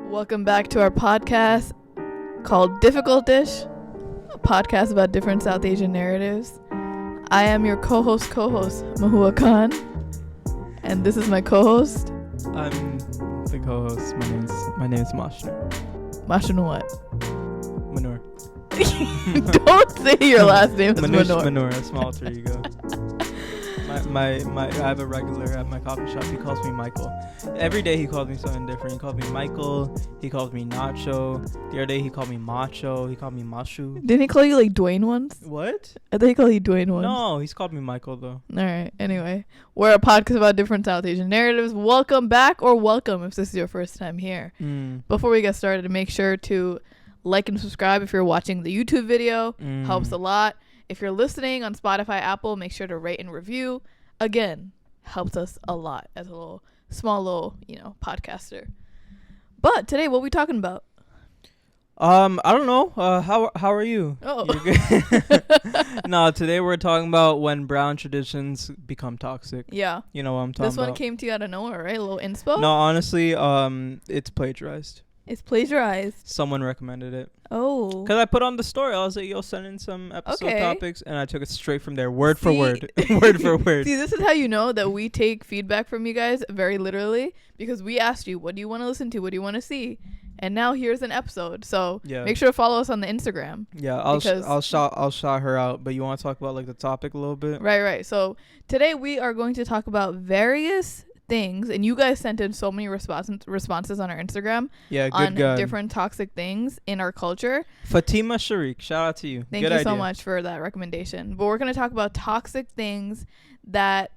Welcome back to our podcast called Difficult Dish, a podcast about different South Asian narratives. I am your co-host, Mahua Khan, and this is my co-host. I'm the co-host. My name is Mashnu. Mashnu what? Manure. Don't say your last name is Manure. Manure, a small alter ego. I have a regular at my coffee shop. He calls me Michael. Every day he calls me something different. He called me Michael. He calls me Nacho. The other day he called me Macho. He called me Mashu. Didn't he call you like Dwayne once? What? I thought he called you Dwayne once. No, he's called me Michael though. Alright, anyway. We're a podcast about different South Asian narratives. Welcome back, or welcome if this is your first time here. Before we get started, make sure to like and subscribe if you're watching the YouTube video. Helps a lot. If you're listening on Spotify, Apple, make sure to rate and review. Again, helps us a lot as a small little, podcaster. But today, what are we talking about? I don't know. How are you? Oh. No, today we're talking about when brown traditions become toxic. Yeah. You know what I'm talking about. This one came to you out of nowhere, right? A little inspo? No, honestly, it's plagiarized. It's plagiarized. Someone recommended it. Oh. Because I put on the story. I was like, yo, send in some episode topics. And I took it straight from there. Word for word. Word for word. See, this is how you know that we take feedback from you guys very literally. Because we asked you, what do you want to listen to? What do you want to see? And now here's an episode. So make sure to follow us on the Instagram. Yeah, I'll shout her out. But you want to talk about like the topic a little bit? Right. So today we are going to talk about various things, and you guys sent in so many responses on our Instagram on different toxic things in our culture. Fatima Sharik, shout out to you. Thank you so much for that recommendation. But we're going to talk about toxic things that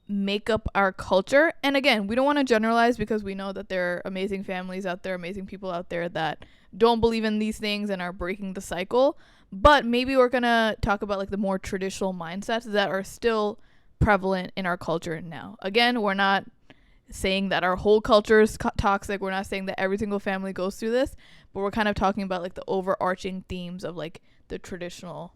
make up our culture. And again, we don't want to generalize because we know that there are amazing families out there, amazing people out there that don't believe in these things and are breaking the cycle. But maybe we're going to talk about like the more traditional mindsets that are still prevalent in our culture now. Again, we're not saying that our whole culture is toxic. We're not saying that every single family goes through this, but we're kind of talking about like the overarching themes of like the traditional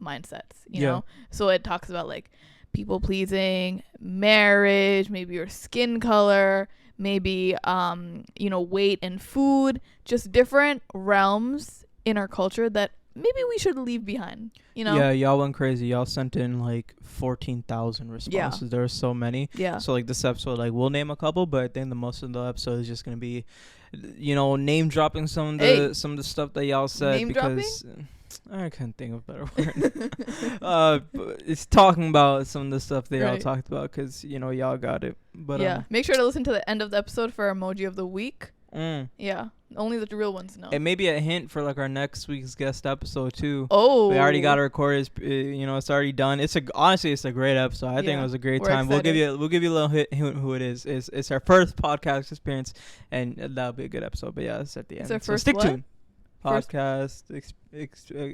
mindsets, you know? So it talks about like people pleasing, marriage, maybe your skin color, maybe weight and food, just different realms in our culture that maybe we should leave behind, Yeah, y'all went crazy. Y'all sent in like 14,000 responses. There were so many. Yeah. So like this episode, like we'll name a couple, but I think the most of the episode is just gonna be, name dropping some of the stuff that y'all said. Name because I couldn't think of a better word. It's talking about some of the stuff that y'all talked about because y'all got it. But make sure to listen to the end of the episode for emoji of the week. Yeah, only the real ones know. And maybe a hint for like our next week's guest episode too. Oh, we already got it recorded. It's already done. Honestly it's a great episode. I think it was a great time. Excited. We'll give you a little hint who it is. It's our first podcast experience, and that'll be a good episode. But it's at the end. It's our first stick tuned. Podcast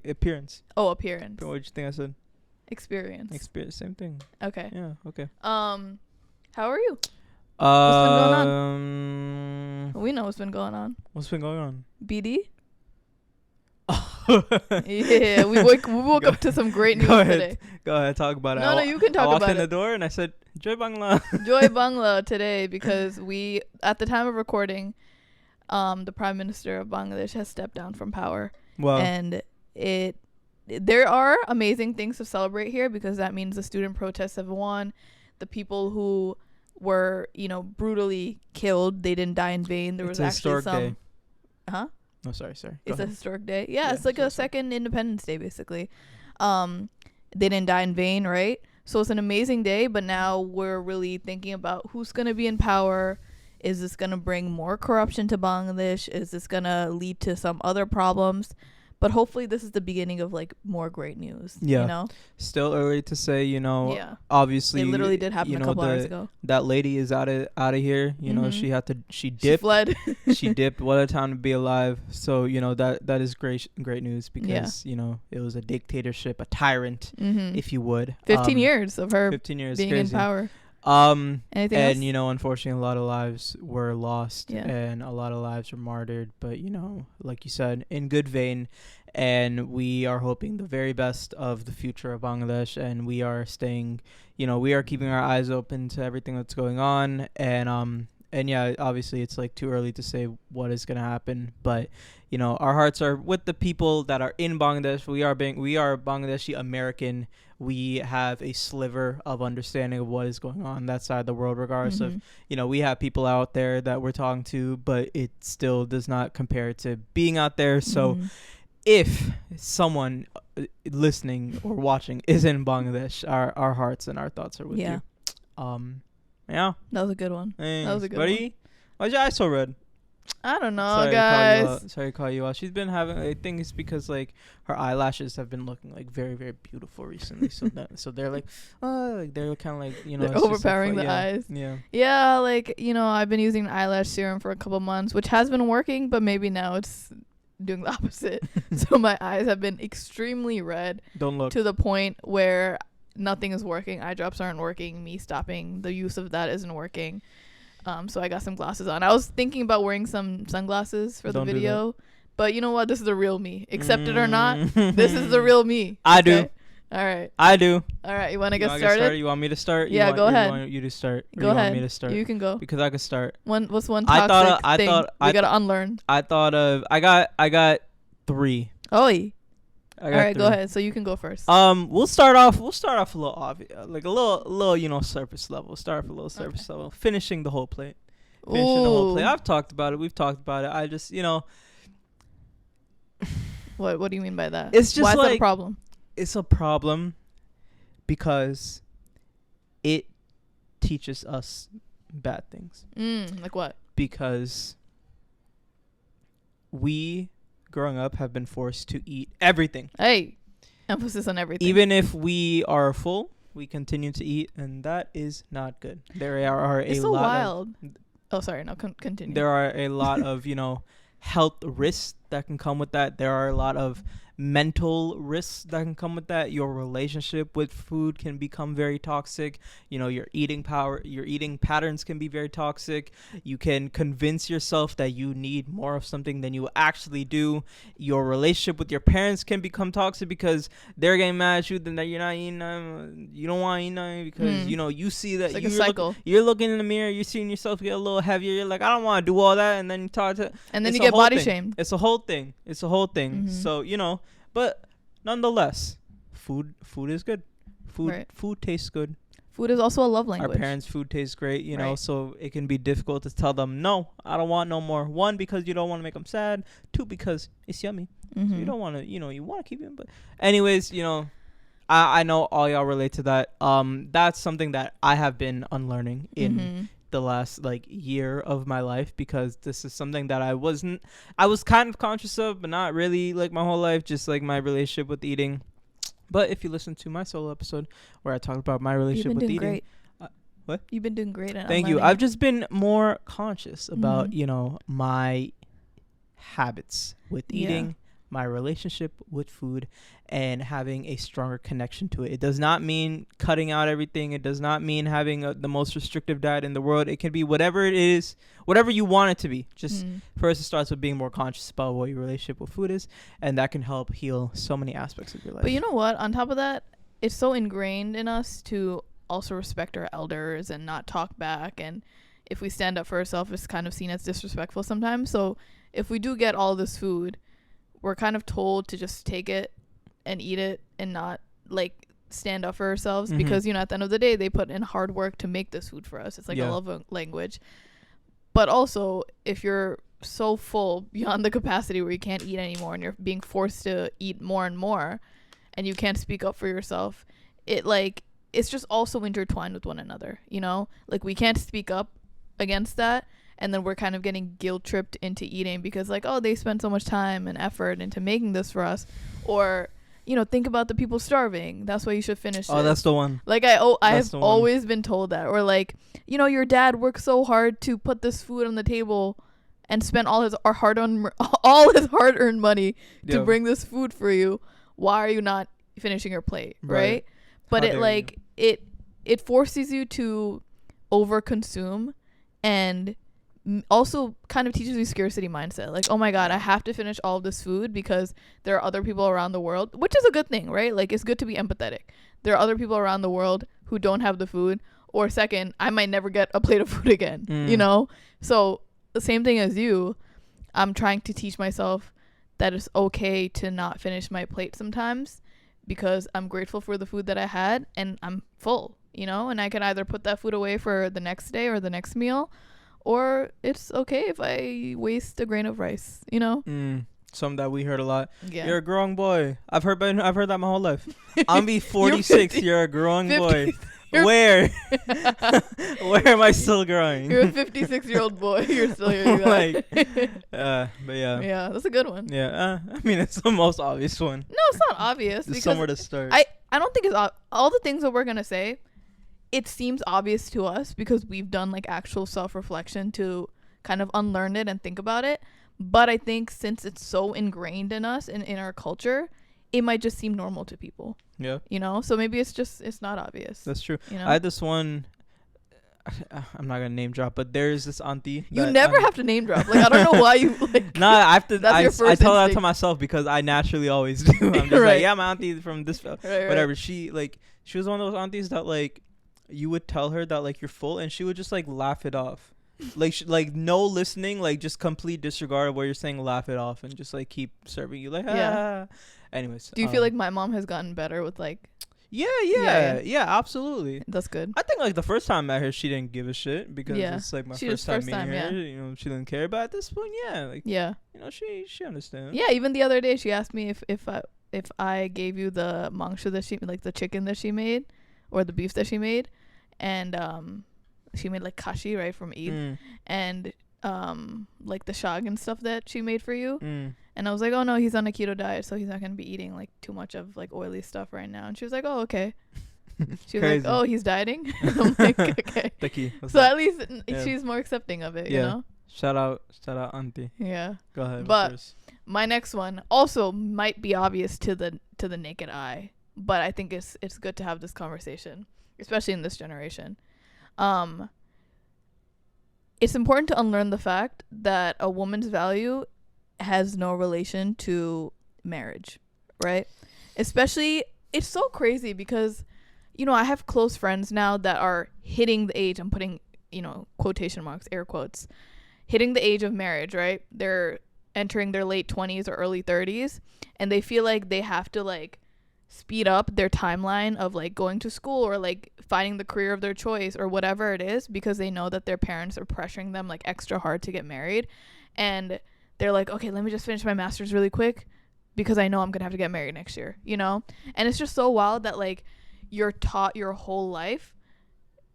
appearance. Oh, appearance. What did you think I said? Experience. Same thing. Okay. Yeah. Okay. How are you? What's been going on? We know what's been going on. What's been going on? BD? Yeah, we woke up to some great news today. Go ahead, talk about it. No, you can talk about it. I walked in the door and I said, Joy Bangla. Joy Bangla today because we, at the time of recording, the Prime Minister of Bangladesh has stepped down from power. Wow. And there are amazing things to celebrate here because that means the student protests have won. The people who were, brutally killed, they didn't die in vain. There was actually some day. Huh? Oh, sorry. It's a historic day. Yeah, it's like a second Independence Day, basically. They didn't die in vain, right? So it's an amazing day, but now we're really thinking about who's going to be in power. Is this going to bring more corruption to Bangladesh? Is this going to lead to some other problems? But hopefully this is the beginning of like more great news. Yeah. Still early to say, obviously. It literally did happen a couple hours ago. That lady is out of here. She dipped. She fled. She dipped. What a time to be alive. So, that is great news because, it was a dictatorship, a tyrant, if you would. 15 years of her 15 years being crazy. in power. Anything else? Unfortunately a lot of lives were lost and a lot of lives were martyred, but like you said, in good vein, and we are hoping the very best of the future of Bangladesh, and we are staying, we are keeping our eyes open to everything that's going on, and And yeah, obviously it's like too early to say what is gonna happen, but our hearts are with the people that are in Bangladesh. We are Bangladeshi American. We have a sliver of understanding of what is going on that side of the world, regardless of we have people out there that we're talking to, but it still does not compare to being out there. So if someone listening or watching is in Bangladesh, our hearts and our thoughts are with you. Yeah, that was a good one. Thanks, that was a good buddy. one. Why's your eyes so red? I don't know, guys. Sorry to call you out. She's been having, I think it's because like her eyelashes have been looking like very, very beautiful recently. So they're like, they're kind of like, they're overpowering the eyes. Yeah, like, I've been using eyelash serum for a couple months, which has been working, but maybe now it's doing the opposite. So my eyes have been extremely red. Don't look. To the point where nothing is working. Eye drops aren't working. Me stopping the use of that isn't working. So I got some glasses on. I was thinking about wearing some sunglasses for the video, but you know what? This is the real me. Accept it or not, this is the real me. I do. All right. I do. All right. You want to get started? You want me to start? Yeah, go ahead. You want you to start? Go ahead. Want me to start? You can go. Because I could start. What's one toxic thing we gotta unlearn? I got 3. All right, go ahead. So you can go first. We'll start off a little obvious, like a little, surface level. Start off a little surface level. Finishing the whole plate. I've talked about it. We've talked about it. I just, What do you mean by that? It's just why is like that a problem? It's a problem because it teaches us bad things. Like what? Because we, growing up, have been forced to eat everything. Hey, emphasis on everything. Even if we are full, we continue to eat, and that is not good. There are it's a so lot wild. Oh, sorry. No, continue. There are a lot of, health risks that can come with that. There are a lot of mental risks that can come with that. Your relationship with food can become very toxic. Your eating patterns can be very toxic. You can convince yourself that you need more of something than you actually do. Your relationship with your parents can become toxic because they're getting mad at you then that you're not eating you don't want to eat nothing because you see that it's like a cycle. You're looking in the mirror, you're seeing yourself get a little heavier, you're like, I don't want to do all that, and then you talk to, and then you get body shamed. It's a whole thing. So but nonetheless, food is good. Food tastes good. Food is also a love language. Our parents' food tastes great, right. So it can be difficult to tell them, no, I don't want no more. 1, because you don't want to make them sad. 2, because it's yummy. So you don't want to, you want to keep it. But anyways, I know all y'all relate to that. That's something that I have been unlearning in the last year of my life, because this is something that I was kind of conscious of, but not really my whole life, just my relationship with eating. But if you listen to my solo episode where I talked about my relationship with eating, great. What? You've been doing great. Thank you. I've just been more conscious about my habits with eating, my relationship with food, and having a stronger connection to it. It does not mean cutting out everything. It does not mean having the most restrictive diet in the world. It can be whatever it is, whatever you want it to be. Just first, it starts with being more conscious about what your relationship with food is, and that can help heal so many aspects of your life. But you know what? On top of that, it's so ingrained in us to also respect our elders and not talk back. And if we stand up for ourselves, it's kind of seen as disrespectful sometimes. So if we do get all this food, we're kind of told to just take it and eat it and not stand up for ourselves, because at the end of the day they put in hard work to make this food for us. It's a love language. But also, if you're so full beyond the capacity where you can't eat anymore and you're being forced to eat more and more and you can't speak up for yourself, it's just also intertwined with one another. We can't speak up against that, and then we're kind of getting guilt tripped into eating because they spent so much time and effort into making this for us. Or think about the people starving. That's why you should finish it. That's the one. I've always been told that. Or your dad worked so hard to put this food on the table and spent all his hard-earned money to bring this food for you. Why are you not finishing your plate, right? But it forces you to overconsume, and also kind of teaches you scarcity mindset. Oh my god, I have to finish all of this food because there are other people around the world, which is a good thing, right? It's good to be empathetic. There are other people around the world who don't have the food. or second, I might never get a plate of food again, you know? So the same thing as you, I'm trying to teach myself that it's okay to not finish my plate sometimes, because I'm grateful for the food that I had and I'm full, you know, and I can either put that food away for the next day or the next meal, or it's okay if I waste a grain of rice, you know? Something that we heard a lot. Yeah. You're a growing boy. I've heard that my whole life. I'm be 46. You're a growing boy. Where? Where am I still growing? You're a 56-year-old boy. You're still hearing that. But yeah. Yeah, that's a good one. Yeah. I mean, it's the most obvious one. No, it's not obvious. There's somewhere to start. I don't think it's all the things that we're gonna say. It seems obvious to us because we've done like actual self-reflection to kind of unlearn it and think about it. But I think since it's so ingrained in us and in our culture, it might just seem normal to people. Yeah. You know? So maybe it's not obvious. That's true. You know? I had this one, I'm not going to name drop, but there's this auntie. You never have to name drop. Like, I don't know why you, like. Nah, I have to, that's your first I tell instinct. that to myself because I naturally always do. I'm just Right. like, yeah, my auntie from this, whatever. Right. She was one of those aunties that, like, you would tell her that, like, you're full, and she would just, like, laugh it off. Like no listening, like just complete disregard of what you're saying, laugh it off and just like keep serving you like Yeah. Anyways, do you feel like my mom has gotten better with like yeah, absolutely. That's good. I think like the first time I met her she didn't give a shit because it's like my first time meeting her, you know, she didn't care, but at this point you know, she understands. Yeah, even the other day she asked me if I gave you the mangsha that she, like the chicken that she made or the beef that she made, and she made like kashi, right, from Eid, and like the shag and stuff that she made for you, and I was like, oh no, he's on a keto diet, so he's not gonna be eating like too much of like oily stuff right now. And she was like, oh, okay. She was like, oh, he's dieting. I'm like, okay. So at least she's more accepting of it, you know. Shout out auntie. Yeah, go ahead. But my next one also might be obvious to the naked eye, but I think it's good to have this conversation, especially in this generation. It's important to unlearn the fact that a woman's value has no relation to marriage, right? Especially, it's so crazy because, you know, I have close friends now that are hitting the age, I'm putting, you know, quotation marks, air quotes, hitting the age of marriage, right? They're entering their late 20s or early 30s, and they feel like they have to like speed up their timeline of like going to school or like finding the career of their choice or whatever it is, because they know that their parents are pressuring them like extra hard to get married, and they're like, okay, let me just finish my master's really quick because I know I'm gonna have to get married next year, you know? And it's just so wild that like you're taught your whole life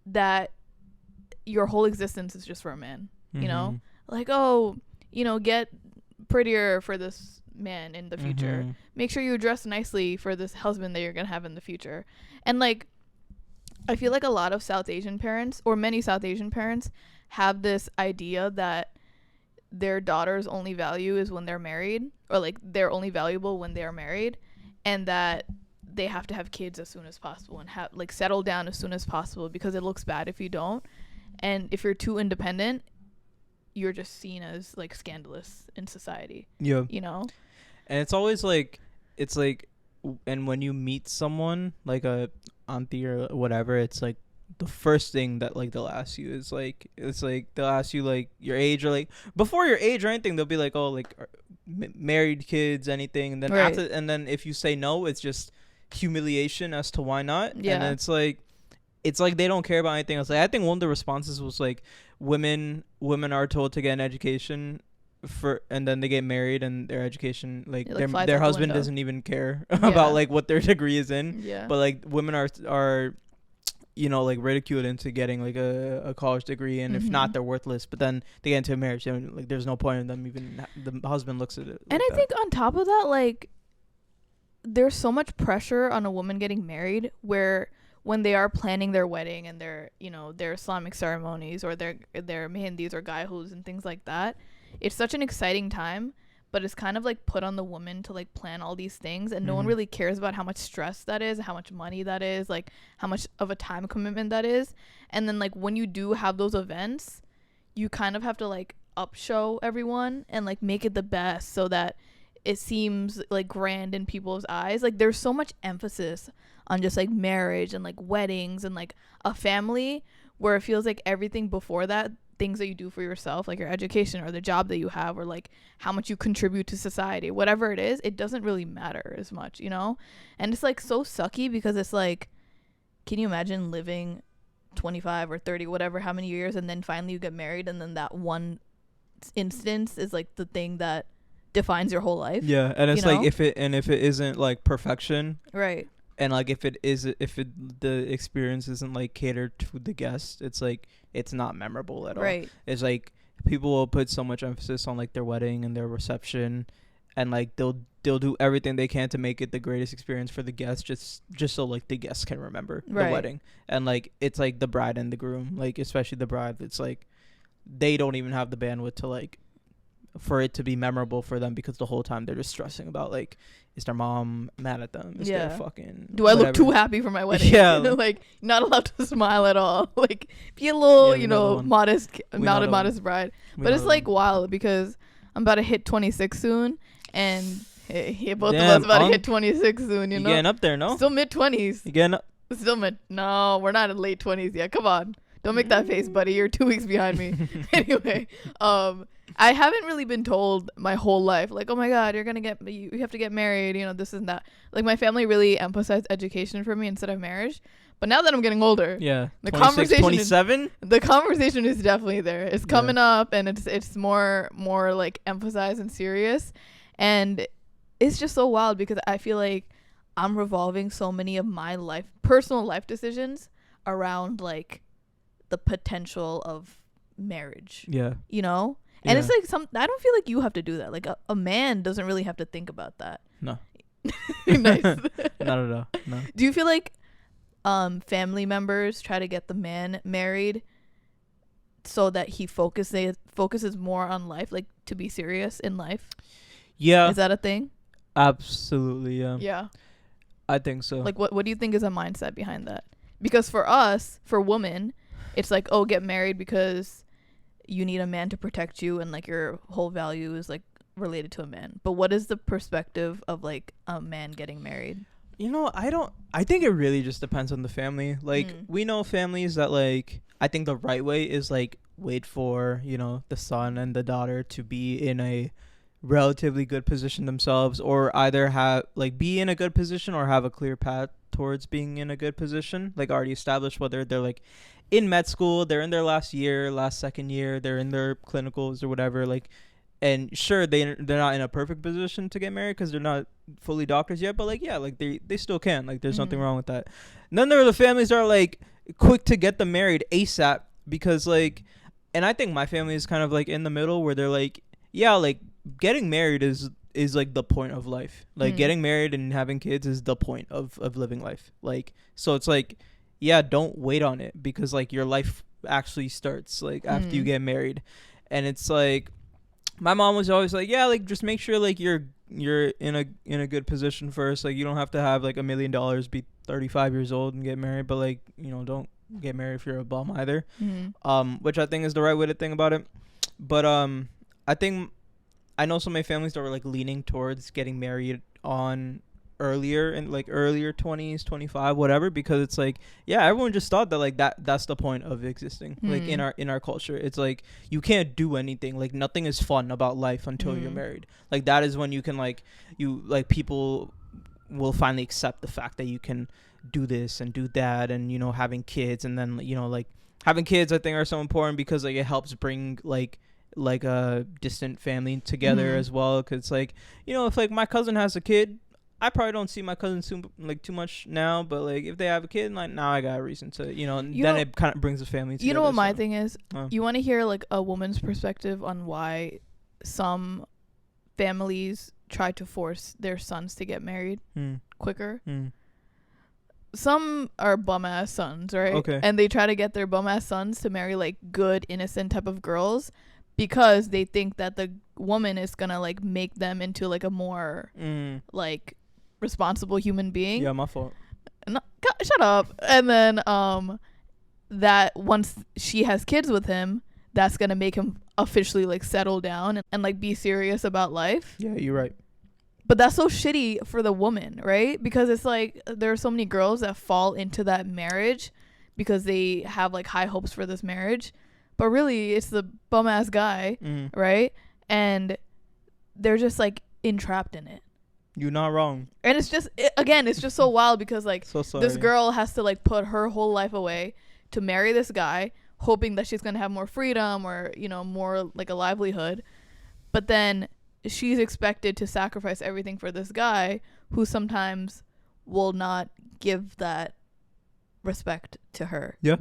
that your whole existence is just for a man, you know? Like, oh, you know, get prettier for this man in the future, make sure you dress nicely for this husband that you're gonna have in the future. And like I feel like a lot of South Asian parents, or many South Asian parents, have this idea that their daughter's only value is when they're married, or like they're only valuable when they're married, and that they have to have kids as soon as possible and have like settle down as soon as possible because it looks bad if you don't. And if you're too independent, you're just seen as like scandalous in society. Yeah. You know? And it's always like, it's like, and when you meet someone like a auntie or whatever, it's like the first thing that like they'll ask you is like, it's like they'll ask you like your age, or like before your age or anything, they'll be like, oh, like married, kids, anything. And then after, and then if you say no, it's just humiliation as to why not. Yeah. And then it's like they don't care about anything else. Like I think one of the responses was like women are told to get an education and then they get married and their education like their husband doesn't even care about like what their degree is in. Yeah. But like women are you know like ridiculed into getting like a college degree, and if not, they're worthless. But then they get into a marriage, and like there's no point in them even the husband looks at it. And I think on top of that, like there's so much pressure on a woman getting married where when they are planning their wedding and their, you know, their Islamic ceremonies or their mehndis or gaihus and things like that, it's such an exciting time, but it's kind of like put on the woman to like plan all these things, and no one really cares about how much stress that is, how much money that is, like how much of a time commitment that is. And then like when you do have those events, you kind of have to like upshow everyone and like make it the best so that it seems like grand in people's eyes. Like there's so much emphasis on just like marriage and like weddings and like a family, where it feels like everything before that, things that you do for yourself, like your education or the job that you have, or like how much you contribute to society, whatever it is, it doesn't really matter as much, you know? And it's like so sucky, because it's like, can you imagine living 25 or 30, whatever, how many years, and then finally you get married, and then that one instance is like the thing that defines your whole life. Yeah, and it's like if it isn't like perfection, right? And like if the experience isn't like catered to the guest, it's like it's not memorable at all. Right. It's like people will put so much emphasis on like their wedding and their reception, and like they'll do everything they can to make it the greatest experience for the guests, just so like the guests can remember the wedding. And like it's like the bride and the groom, like especially the bride, it's like they don't even have the bandwidth to like for it to be memorable for them, because the whole time they're just stressing about like, is their mom mad at them? Is their fucking do I look too happy for my wedding? Yeah. Like not allowed to smile at all. Like be a little, modest bride. But it's like wild, because I'm about to hit 26 soon, and both of us about to hit 26 soon, you know? Getting up there, no? Still mid-20s. You getting up? No, we're not in late 20s yet. Come on. Don't make that face, buddy. You're 2 weeks behind me. Anyway, I haven't really been told my whole life, like, oh my God, you have to get married, you know, this and that. Like my family really emphasized education for me instead of marriage. But now that I'm getting older, the conversation 27? The conversation is definitely there. It's coming up, and it's more like emphasized and serious. And it's just so wild, because I feel like I'm revolving so many of my personal life decisions around like the potential of marriage. Yeah. You know? And it's like I don't feel like you have to do that. Like a man doesn't really have to think about that. No. Nice. Not at all. No. Do you feel like family members try to get the man married so that he focuses more on life, like to be serious in life? Yeah. Is that a thing? Absolutely, yeah. Yeah. I think so. Like what do you think is a mindset behind that? Because for us, for women, it's like, oh, get married because you need a man to protect you, and like your whole value is like related to a man. But what is the perspective of like a man getting married? You know, I think it really just depends on the family. Like we know families that like, I think the right way is like wait for, you know, the son and the daughter to be in a relatively good position themselves, or either be in a good position or have a clear path towards being in a good position, like already established, whether they're like in med school, they're in their second year, they're in their clinicals or whatever, like, and sure, they're not in a perfect position to get married because they're not fully doctors yet, but like, yeah, like they still can, like there's nothing wrong with that. And then there are the families that are like quick to get them married ASAP, because like, and I think my family is kind of like in the middle, where they're like, yeah, like getting married is like the point of life. Like getting married and having kids is the point of living life. Like, so it's like, yeah, don't wait on it, because like your life actually starts like after you get married. And it's like, my mom was always like, yeah, like just make sure like you're in a good position first. Like you don't have to have like $1 million, be 35 years old and get married, but like, you know, don't get married if you're a bum either. Which I think is the right way to think about it. But I think I know so many families that were like leaning towards getting married on earlier, in like earlier 20s, 25, whatever, because it's like, yeah, everyone just thought that like that's the point of existing. Like in our culture, it's like you can't do anything, like nothing is fun about life until you're married. Like that is when you can people will finally accept the fact that you can do this and do that, and you know, having kids, and then, you know, like having kids I think are so important, because like it helps bring like a distant family together as well. Because like, you know, if like my cousin has a kid, I probably don't see my cousin too much now, but like if they have a kid, like now I got a reason to, you know, and then it kind of brings the family together. You know what my thing is? You want to hear like a woman's perspective on why some families try to force their sons to get married quicker? Some are bum ass sons, right? Okay. And they try to get their bum ass sons to marry like good, innocent type of girls, because they think that the woman is gonna like make them into like a more like responsible human being. Yeah, my fault. No, shut up. And then that once she has kids with him, that's gonna make him officially like settle down and like be serious about life. Yeah, you're right. But that's so shitty for the woman, right? Because it's like there are so many girls that fall into that marriage because they have like high hopes for this marriage, but really it's the bum ass guy, right? And they're just like entrapped in it. You're not wrong. And it's just it's just so wild because like so this girl has to like put her whole life away to marry this guy, hoping that she's gonna have more freedom or, you know, more like a livelihood, but then she's expected to sacrifice everything for this guy who sometimes will not give that respect to her. Yeah.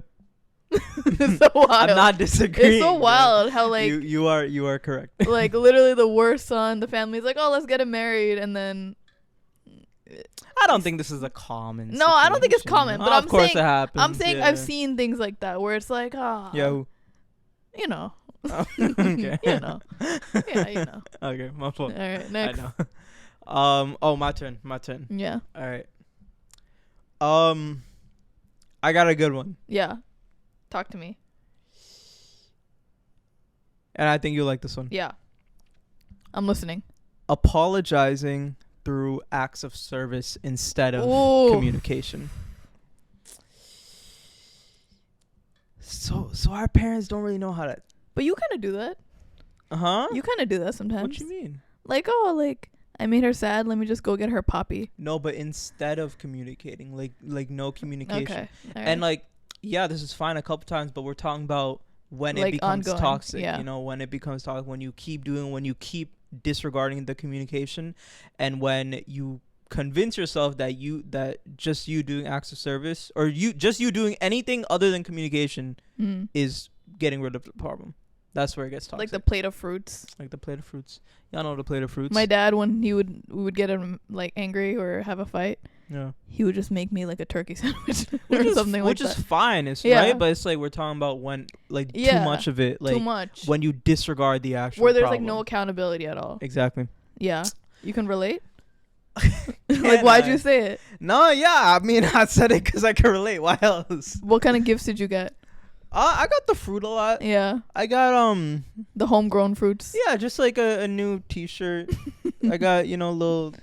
It's so wild. I'm not disagreeing. It's so wild how like you are correct. Like literally the worst son, the family's like, oh, let's get him married, and then I don't think this is a common situation. I don't think it's common, but of course it happens. I'm saying I've seen things like that where it's like, you know. Okay. You know. Yeah, you know. Okay, my fault. All right, next. I know. Oh, my turn. Yeah. All right. I got a good one. Yeah. Talk to me. And I think you'll like this one. Yeah. I'm listening. Apologizing through acts of service instead of communication. So our parents don't really know how to. But you kind of do that. Uh-huh. You kind of do that sometimes. What you mean? Like, I made her sad. Let me just go get her poppy. No, but instead of communicating, like no communication. Okay. All and right. like, yeah, this is fine a couple times, but we're talking about when like it becomes ongoing, toxic. Yeah. You know, when it becomes toxic, when you keep disregarding the communication, and when you convince yourself that just you doing acts of service or you doing anything other than communication is getting rid of the problem. That's where it gets toxic. Like the plate of fruits. Y'all know the plate of fruits. My dad, when we would get him like angry or have a fight, he would just make me like a turkey sandwich or something like that. Which is fine, right? But it's like we're talking about when like too much of it, like too much. When you disregard the actual where there's problem. like no accountability at all. Exactly. Yeah, you can relate. Like, why'd you say it? No, yeah, I mean, I said it because I can relate. Why else? What kind of gifts did you get? I got the fruit a lot. Yeah. I got the homegrown fruits. Yeah, just like a new T-shirt. I got little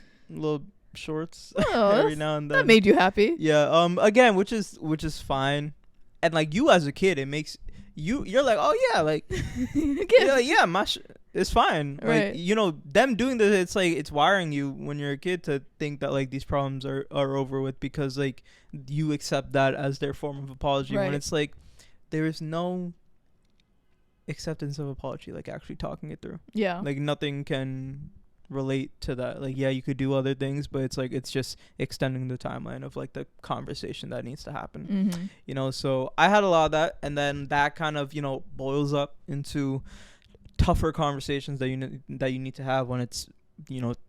shorts every now and then. That made you happy. Yeah. Again, which is fine, and like you as a kid, it makes you're like, oh yeah, like yeah, it's fine. Right. Like them doing this, it's like it's wiring you when you're a kid to think that like these problems are over with because like you accept that as their form of apology when it's like. There is no acceptance of apology, like actually talking it through. Yeah. Like nothing can relate to that. Like, yeah, you could do other things, but it's like it's just extending the timeline of like the conversation that needs to happen. So I had a lot of that, and then that kind of boils up into tougher conversations that you need to have when it's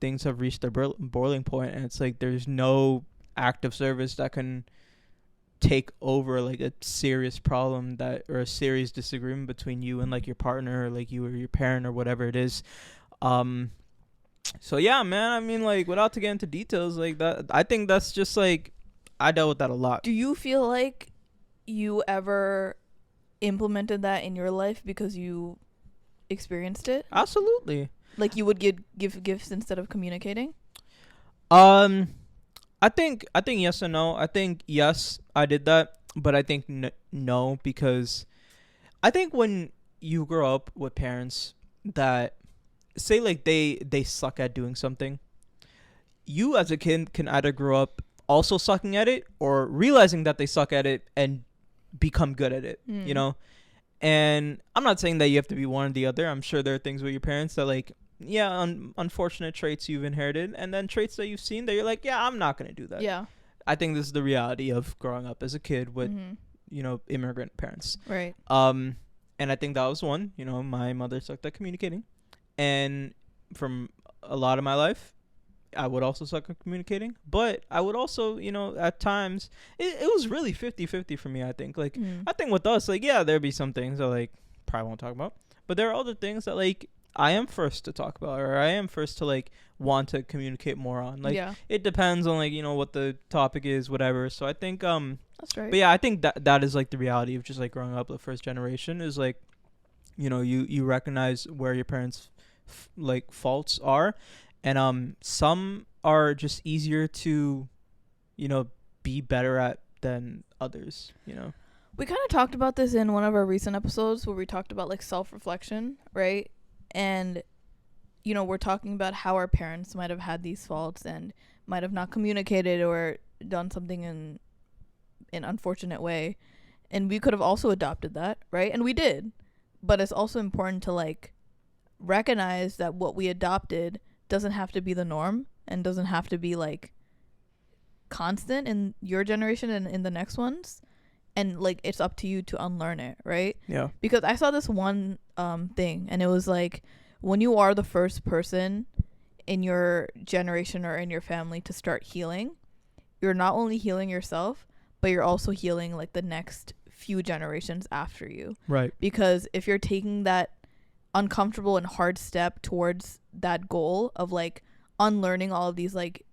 things have reached their boiling point, and it's like there's no act of service that can take over like a serious problem or a serious disagreement between you and like your partner or like you or your parent or whatever it is. So yeah, man, I mean, like without to get into details like that, I think that's just like I dealt with that a lot. Do you feel like you ever implemented that in your life because you experienced it? Absolutely. Like you would give gifts instead of communicating? I think yes and no. I think yes, I did that, but I think no, because I think when you grow up with parents that say like they suck at doing something, you as a kid can either grow up also sucking at it or realizing that they suck at it and become good at it, And I'm not saying that you have to be one or the other. I'm sure there are things with your parents that like unfortunate traits you've inherited, and then traits that you've seen that you're like, yeah, I'm not gonna do that. Yeah, I think this is the reality of growing up as a kid with immigrant parents, right? And I think that was one. My mother sucked at communicating, and from a lot of my life I would also suck at communicating, but I would also at times it was really 50-50 for me. I think like I think with us, like, yeah, there'd be some things that like probably won't talk about, but there are other things that like I am first to talk about, or I am first to like want to communicate more on. Like, it depends on like what the topic is, whatever. So I think that's right. But yeah, I think that is like the reality of just like growing up the first generation is like you recognize where your parents like faults are, And some are just easier to, be better at than others, We kind of talked about this in one of our recent episodes where we talked about like self-reflection, right? And we're talking about how our parents might have had these faults and might have not communicated or done something in an unfortunate way, and we could have also adopted that, right? And we did. But it's also important to like recognize that what we adopted doesn't have to be the norm and doesn't have to be like constant in your generation and in the next ones, and like it's up to you to unlearn it, right? Yeah. Because I saw this one thing, and it was like, when you are the first person in your generation or in your family to start healing, you're not only healing yourself, but you're also healing like the next few generations after you. Right. Because if you're taking that uncomfortable and hard step towards that goal of like unlearning all of these like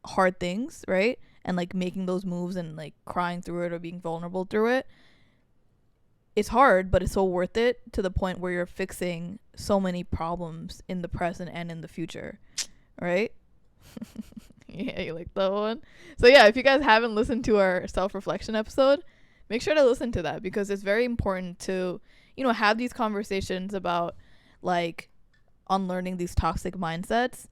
hard things, right? And like making those moves and like crying through it or being vulnerable through it, it's hard, but it's so worth it, to the point where you're fixing so many problems in the present and in the future, right? Yeah, you like that one? So yeah, if you guys haven't listened to our self-reflection episode, make sure to listen to that, because it's very important to, have these conversations about like unlearning these toxic mindsets.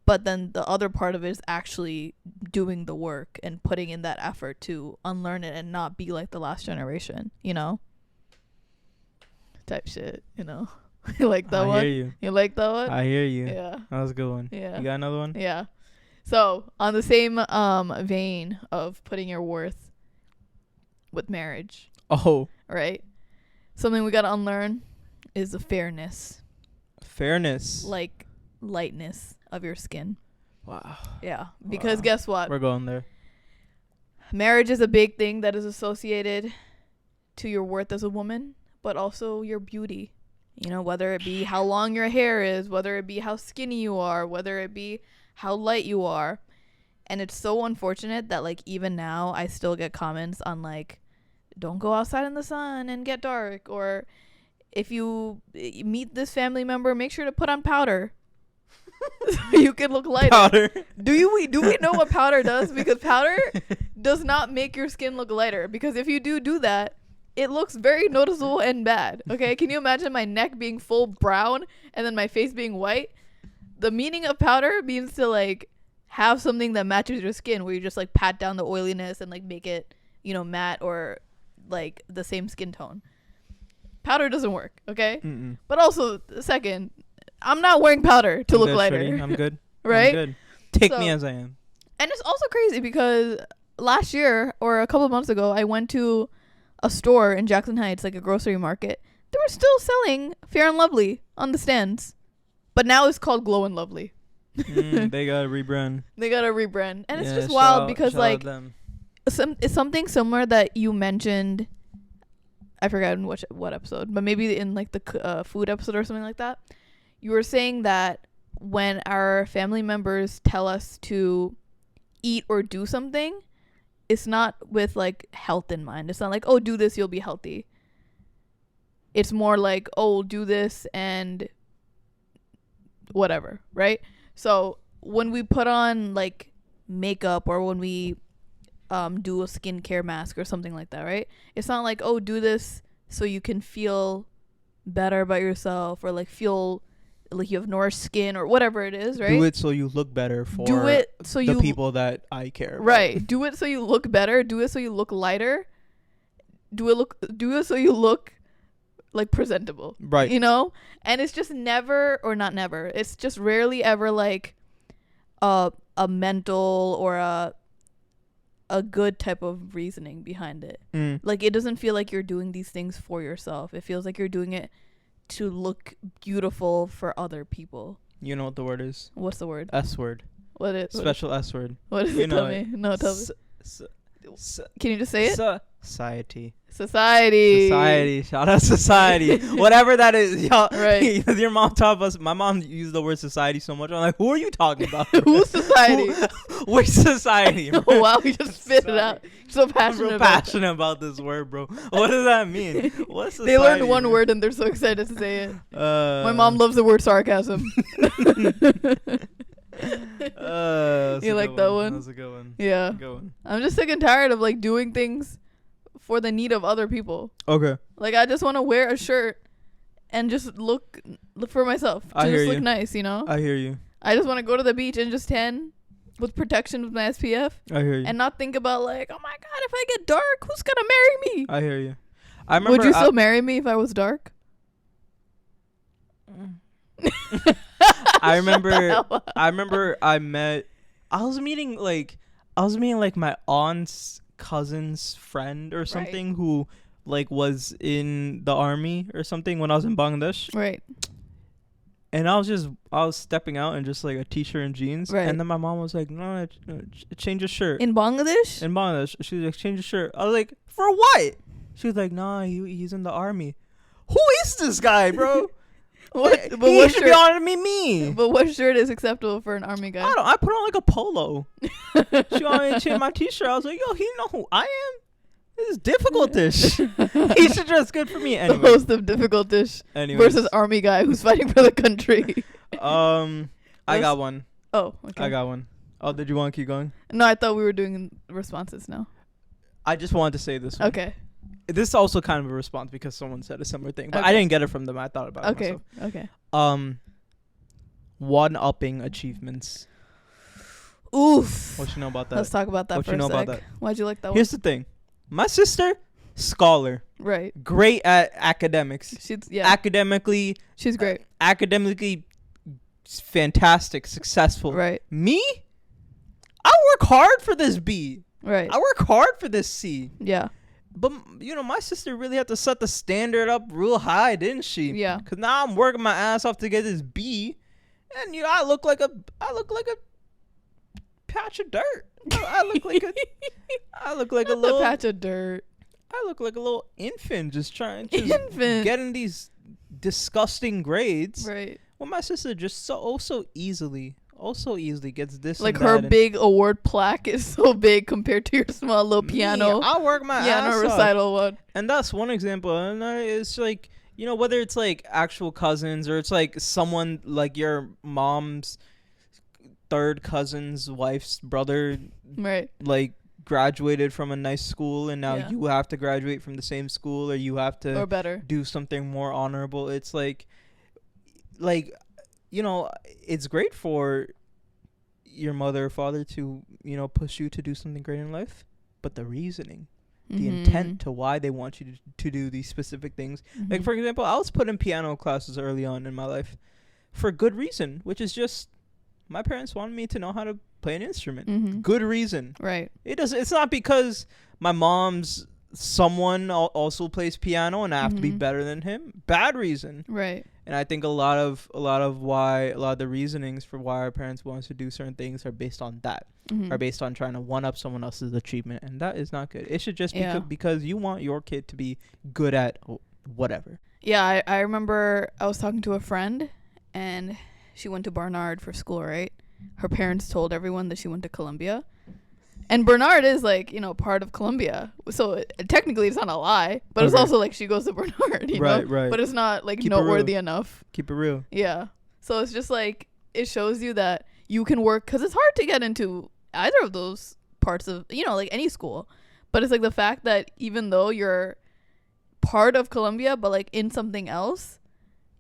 But then the other part of it is actually doing the work and putting in that effort to unlearn it and not be like the last generation, type shit, You like that one? I hear you. You like that one? I hear you. Yeah. That was a good one. Yeah. You got another one? Yeah. So on the same vein of putting your worth with marriage. Oh. Right? Something we got to unlearn is the fairness. Fairness. Like lightness of your skin. Wow. Yeah. Because guess what? We're going there. Marriage is a big thing that is associated to your worth as a woman, but also your beauty. Whether it be how long your hair is, whether it be how skinny you are, whether it be how light you are. And it's so unfortunate that like even now I still get comments on like, don't go outside in the sun and get dark, or if you meet this family member, make sure to put on powder. You can look lighter. Powder. Do we know what powder does? Because powder does not make your skin look lighter. Because if you do that, it looks very noticeable and bad. Okay, can you imagine my neck being full brown and then my face being white? The meaning of powder means to like have something that matches your skin, where you just like pat down the oiliness and like make it, matte or like the same skin tone. Powder doesn't work, okay? Mm-mm. But also, second, I'm not wearing powder to look lighter. Shorty. I'm good. Right? I'm good. Take me as I am. And it's also crazy because last year or a couple of months ago, I went to a store in Jackson Heights, like a grocery market. They were still selling Fair and Lovely on the stands. But now it's called Glow and Lovely. They got to rebrand. And it's just wild because like it's something similar that you mentioned. I forgot in what episode, but maybe in like the food episode or something like that. You were saying that when our family members tell us to eat or do something, it's not with like health in mind. It's not like, oh, do this, you'll be healthy. It's more like, oh, do this and whatever, right? So when we put on like makeup or when we do a skincare mask or something like that, right? It's not like, oh, do this so you can feel better about yourself or like feel like you have nourished skin or whatever it is, right? Do it so you look better for the people that I care about. Right. Do it so you look better. Do it so you look lighter. Do it so you look like presentable. Right. And it's just not never. It's just rarely ever like a mental or a good type of reasoning behind it. Like it doesn't feel like you're doing these things for yourself. It feels like you're doing it to look beautiful for other people. You know what the word is? What's the word? S word. What is special S word? What is it? Tell me. No, tell me. Can you just say it? Society. Shout out society. Whatever that is, y'all. Right. Your mom taught us. My mom used the word society so much. I'm like, who are you talking about? Who's society? Which society? Oh wow, we just spit it out. So passionate. I'm passionate about this word, bro. What does that mean? What's society? They learned one word and they're so excited to say it. My mom loves the word sarcasm. like that one? That was a good one. Yeah. Good one. I'm just sick and tired of like doing things for the need of other people. Okay. Like I just want to wear a shirt and just look for myself to just look nice, you know? I hear you. I just want to go to the beach and just tan with protection with my SPF. I hear you. And not think about like, oh my God, if I get dark, who's gonna marry me? I hear you. I remember. Would you still marry me if I was dark? I remember. I was meeting like my aunt's cousin's friend or something who like was in the army or something when I was in Bangladesh. Right. And I was stepping out in just like a t-shirt and jeans. Right. And then my mom was like, no, change your shirt. In Bangladesh? In Bangladesh. She was like, change your shirt. I was like, for what? She was like, nah, he's in the army. Who is this guy, bro? He should be on me. But what shirt is acceptable for an army guy? I put on like a polo. She wanted to change my t-shirt. I was like, yo, he know who I am? This is difficult-ish. He should dress good for me. Anyway. The host of difficult-ish versus army guy who's fighting for the country. I got one. Oh, okay. I got one. Oh, did you want to keep going? No, I thought we were doing responses now. I just wanted to say this one. Okay. This is also kind of a response because someone said a similar thing, but I didn't get it from them. I thought about it myself. Okay. One-upping achievements. Oof. What you know about that? Let's talk about that what for you know a sec. about that? Why'd you like that one? Here's the thing. My sister, scholar. Right. Great at academics. Academically. She's great. Academically fantastic, successful. Right. Me? I work hard for this B. Right. I work hard for this C. Yeah. But, you know, my sister really had to set the standard up real high, didn't she? Yeah. Because now I'm working my ass off to get this B. And, you know, I look like a patch of dirt. I look like a little patch of dirt. I look like a little infant getting these disgusting grades. Right. Well, my sister just so easily gets this. Like her big award plaque is so big compared to your small little piano. I work my ass off. Recital one. And that's one example. And it's like, you know, whether it's like actual cousins or it's like someone like your mom's third cousin's wife's brother, right? Like graduated from a nice school and now you have to graduate from the same school or you have to or better do something more honorable. It's like you know, it's great for your mother or father to, you know, push you to do something great in life, but the reasoning, the intent to why they want you to do these specific things. Like, for example, I was put in piano classes early on in my life for good reason, which is just my parents wanted me to know how to play an instrument. Good reason. Right. It's not because my mom's someone also plays piano and I have to be better than him. Bad reason. Right. And I think a lot of the reasonings for why our parents want us to do certain things are based on that. Are based on trying to one up someone else's achievement, and that is not good. It should just be because you want your kid to be good at whatever. Yeah, I remember I was talking to a friend and she went to Barnard for school, right? Her parents told everyone that she went to Columbia. And Barnard is like, you know, part of Columbia. So technically it's not a lie, but it's also like she goes to Barnard, you know? Right. But it's not like noteworthy enough. Keep it real. Yeah. So it's just like, it shows you that you can work, because it's hard to get into either of those parts of, you know, like any school. But it's like the fact that even though you're part of Columbia, but like in something else,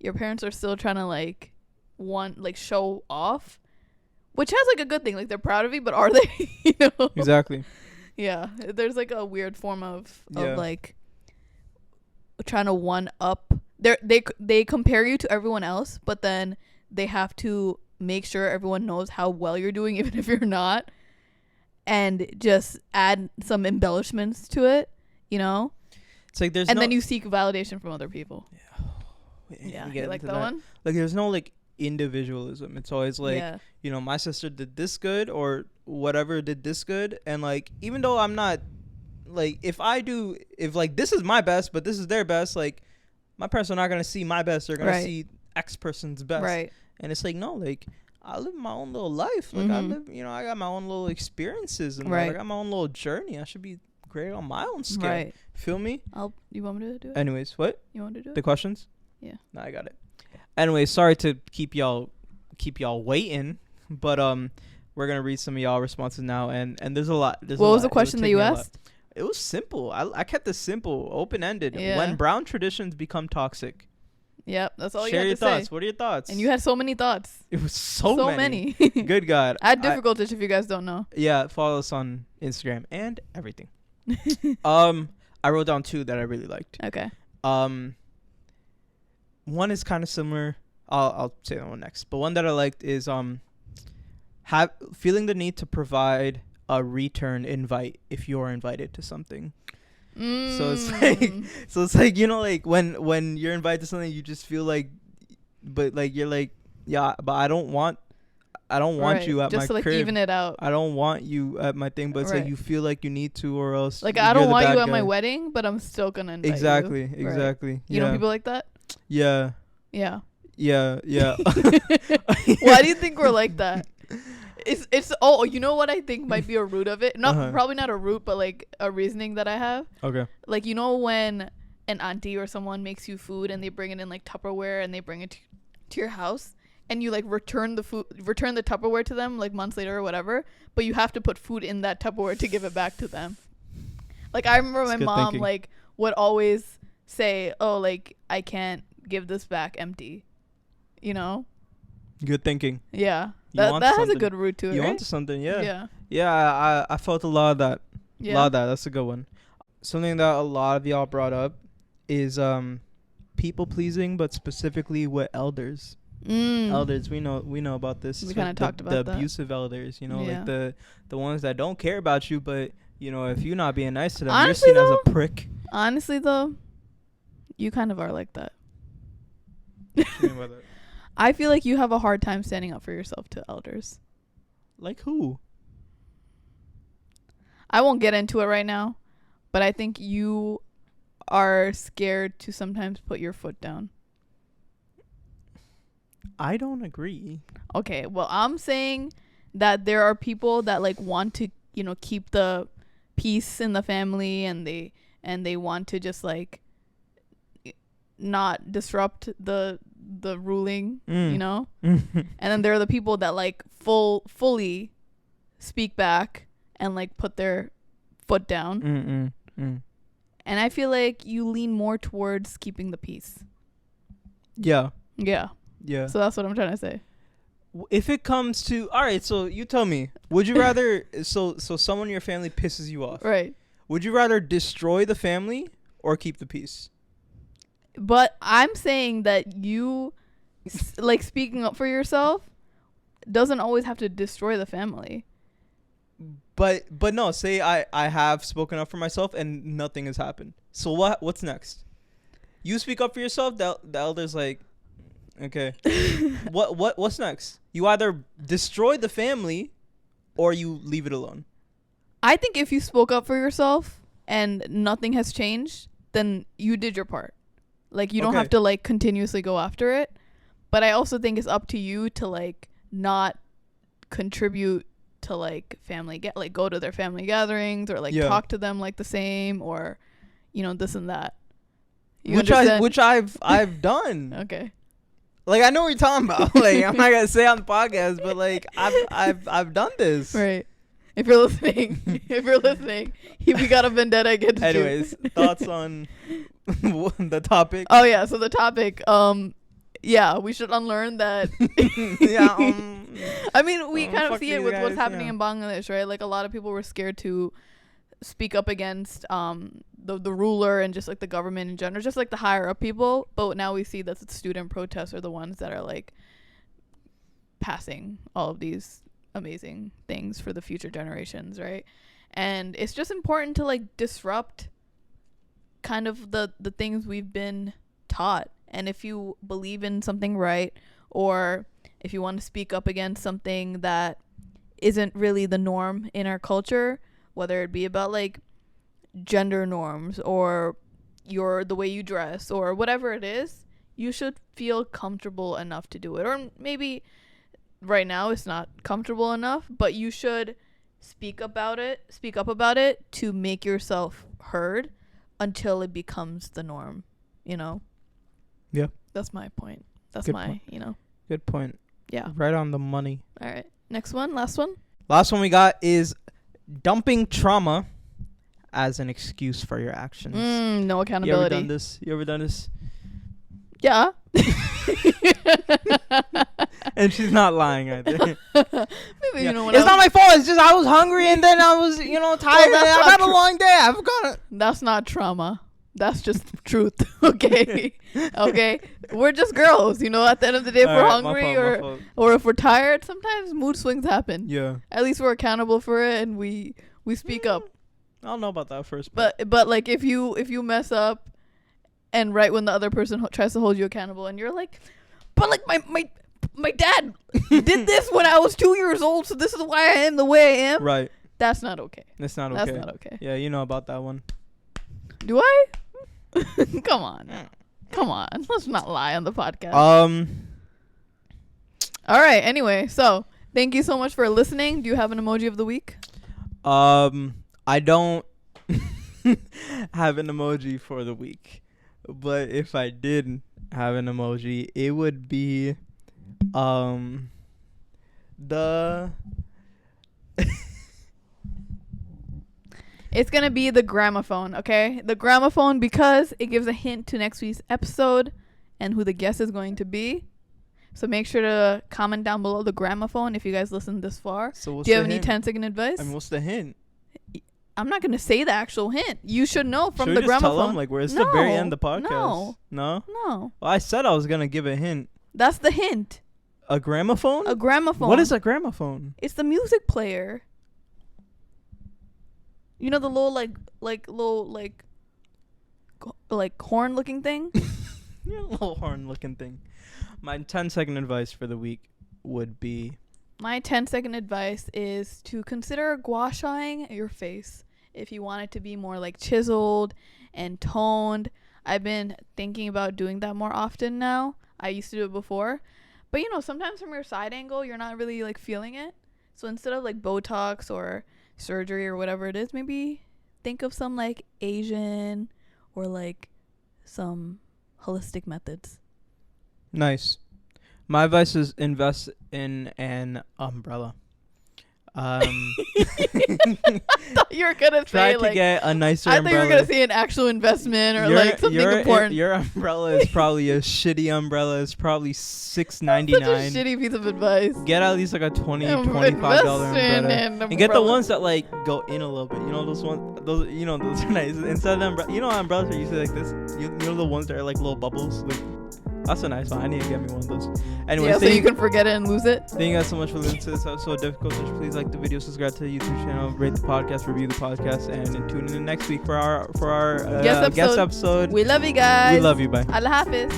your parents are still trying to like show off. Which has like a good thing, like they're proud of you, but are they? You know? Exactly. Yeah, there's like a weird form of like trying to one up. They compare you to everyone else, but then they have to make sure everyone knows how well you're doing, even if you're not, and just add some embellishments to it. You know, it's like and then you seek validation from other people. Yeah, you like that one? Like there's no like individualism. It's always like, you know, my sister did this good or whatever did this good, and like even though I'm not like if like this is my best but this is their best, like my parents are not gonna see my best, they're gonna see X person's best, right? And it's like, no, like I live my own little life, like I live, you know, I got my own little experiences and like, I got my own little journey. I should be great on my own scale, right? Feel me? You want me to do it? Anyways, what you want to do it? The questions? Yeah. No, I got it. Anyway, sorry to keep y'all waiting, but we're gonna read some of y'all responses now, and there's a lot. What was the question that you asked? It was simple. I kept it simple, open ended. Yeah. When brown traditions become toxic. Yep, that's all you Share had your to thoughts. say. What are your thoughts? And you had so many thoughts. It was so many. Good God. I had difficulties if you guys don't know. Yeah, follow us on Instagram and everything. I wrote down 2 that I really liked. Okay. One is kind of similar. I'll say that one next. But one that I liked is feeling the need to provide a return invite if you're invited to something. So it's like you know, like when you're invited to something, you just feel like, but like you're like, yeah, but I don't want right. you at just my to, like, crib. even it out. I don't want you at my thing, but it's right. like you feel like you need to, or else like I don't want you at my wedding, but I'm still gonna invite exactly you. Exactly. Right. You know people like that. Yeah. Yeah. Why do you think we're like that? It's you know what I think might be a root of it? Probably not a root, but like a reasoning that I have. Okay. Like, you know, when an auntie or someone makes you food and they bring it in like Tupperware and they bring it to your house, and you like return the Tupperware to them like months later or whatever, but you have to put food in that Tupperware to give it back to them. Like, I remember my mom thinking. Like would always say, "Oh, like I can't give this back empty," you know. Good thinking. Yeah. That has a good root to it. You right? want something, yeah. Yeah, I felt a lot of that. Yeah. A lot of that. That's a good one. Something that a lot of y'all brought up is people pleasing, but specifically with elders. Elders, we know about this. We kind of talked about the abusive elders, you know, like the ones that don't care about you, but you know, if you're not being nice to them, honestly, you're seen as a prick. Honestly though, you kind of are like that. What do you mean by that? I feel like you have a hard time standing up for yourself to elders. Like who? I won't get into it right now, but I think you are scared to sometimes put your foot down. I don't agree. Okay, well, I'm saying that there are people that like want to, you know, keep the peace in the family, and they want to just like not disrupt the ruling, you know. And then there are the people that like fully speak back and like put their foot down. And I feel like you lean more towards keeping the peace. Yeah. So that's what I'm trying to say. If it comes to, all right, so you tell me, would you rather so someone in your family pisses you off, right? Would you rather destroy the family or keep the peace? But I'm saying that you like speaking up for yourself doesn't always have to destroy the family. But no, say I have spoken up for myself and nothing has happened. So what's next? You speak up for yourself, the elder's like, okay. What's next? You either destroy the family or you leave it alone. I think if you spoke up for yourself and nothing has changed, then you did your part. Like, you don't have to like continuously go after it. But I also think it's up to you to like not contribute to like family like go to their family gatherings or like talk to them like the same, or you know, this and that. Which I've done. Okay. Like, I know what you're talking about. Like, I'm not gonna say on the podcast, but like I've done this. Right. If you're listening, we got a vendetta against you. Anyways, thoughts on the topic? Oh yeah, so the topic, yeah, we should unlearn that. I mean, we kind of see it with what's happening in Bangladesh, right? Like, a lot of people were scared to speak up against the ruler and just like the government in general, just like the higher up people. But now we see that the student protests are the ones that are like passing all of these amazing things for the future generations, right? And it's just important to like disrupt kind of the things we've been taught. And if you believe in something right, or if you want to speak up against something that isn't really the norm in our culture, whether it be about like gender norms or the way you dress or whatever it is, you should feel comfortable enough to do it. Or maybe right now it's not comfortable enough, but you should speak up about it to make yourself heard until it becomes the norm, you know? Yeah. That's my point. That's Good point. You know. Good point. Yeah. Right on the money. All right. Next one. Last one. Last one we got is dumping trauma as an excuse for your actions. No accountability. You ever done this? Yeah. And she's not lying either. Maybe it's not my fault. It's just I was hungry and then I was, tired. I had a long day. I forgot it. That's not trauma. That's just truth. Okay. Okay. We're just girls, At the end of the day, if we're hungry or if we're tired, sometimes mood swings happen. Yeah. At least we're accountable for it and we speak up. I don't know about that first. But like if you mess up and right when the other person tries to hold you accountable and you're like, but like my dad did this when I was 2 years old, so this is why I am the way I am. Right. That's not okay. That's not okay. Yeah, you know about that one. Do I? Come on. Let's not lie on the podcast. All right. Anyway, so thank you so much for listening. Do you have an emoji of the week? I don't have an emoji for the week, but if I did have an emoji, it would be the it's gonna be the gramophone. Okay, the gramophone, because it gives a hint to next week's episode and who the guest is going to be. So make sure to comment down below the gramophone if you guys listened this far. So do you have any 10-second advice? I mean, what's the hint? I'm not gonna say the actual hint. You should know from should the we just gramophone. Tell them, like, where it's the very end of the podcast. No. Well, I said I was gonna give a hint. That's the hint. A gramophone? A gramophone. What is a gramophone? It's the music player. The little like horn looking thing. Yeah, little horn looking thing. My 10-second advice for the week would be. My 10-second advice is to consider gua shaing your face if you want it to be more like chiseled and toned. I've been thinking about doing that more often now. I used to do it before. But sometimes from your side angle, you're not really like feeling it. So instead of like Botox or surgery or whatever it is, maybe think of some like Asian or like some holistic methods. Nice. My advice is invest in an umbrella. I thought you were gonna try say to get a nicer umbrella. I thought you were gonna say an actual investment or like something important. Your umbrella is probably a shitty umbrella. It's probably $6.99. Such a shitty piece of advice. Get at least like a $25 umbrella. And get the ones that like go in a little bit. Those ones. Those those are nice. Instead of the umbrella, umbrellas are usually like this. You know the ones that are like little bubbles. Like, that's a nice one. I need to get me one of those. Anyway, yeah, so you can forget it and lose it. Thank you guys so much for listening to this episode of Difficult Search. Please like the video, subscribe to the YouTube channel, rate the podcast, review the podcast, and tune in next week for our guest episode. We love you guys. We love you. Bye. Allah Hafiz.